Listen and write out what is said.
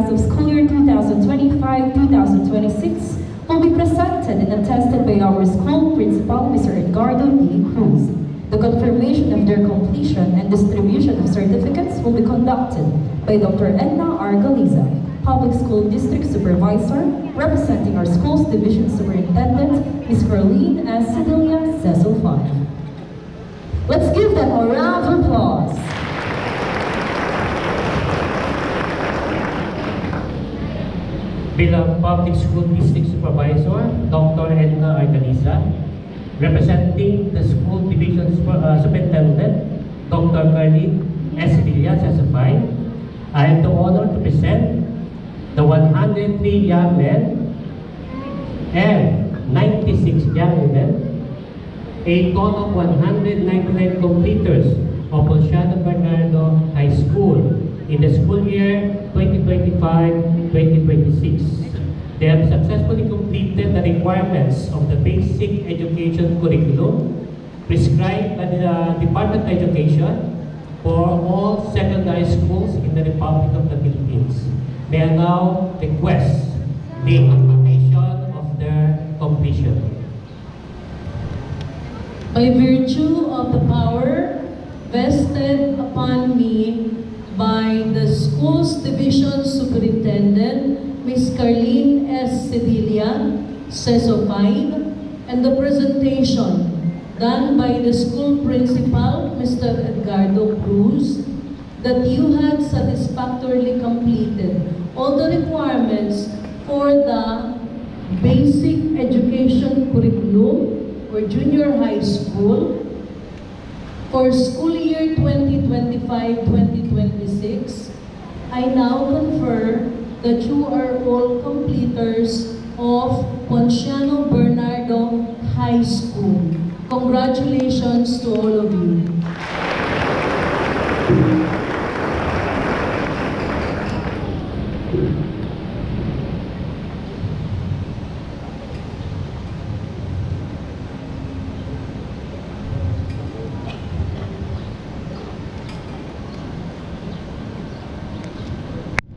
class of school year 2025-2026 will be presented and attested by our school principal, Mr. Edgardo D. Cruz. The confirmation of their completion and distribution of certificates will be conducted by Dr. Edna R. Galiza, Public School District Supervisor, representing our school's Division Superintendent, Ms. Carlene S. Sedelia, CESO 5. Let's give them a round of applause. Bilang Public School District Supervisor, Dr. Edna R. Galiza, representing the School Division Superintendent, Dr. Carlene S. Sedelia, CESO 5, I have the honor to present the 103 young men and 96 young women, a total of 199 completers of Ponciano Bernardo High School in the school year 2025-2026. They have successfully completed the requirements of the basic education curriculum prescribed by the Department of Education for all secondary schools in the Republic of the Philippines. May I now request the confirmation of their completion. By virtue of the power vested upon me by the school's division superintendent, Ms. Carlene S. Sedelia, CESO 5, and the presentation done by the school principal, Mr. Edgardo Cruz, that you had satisfactorily completed all the requirements for the basic education curriculum for junior high school for school year 2025-2026, I now confer that you are all completers of Ponciano Bernardo High School. Congratulations to all of you.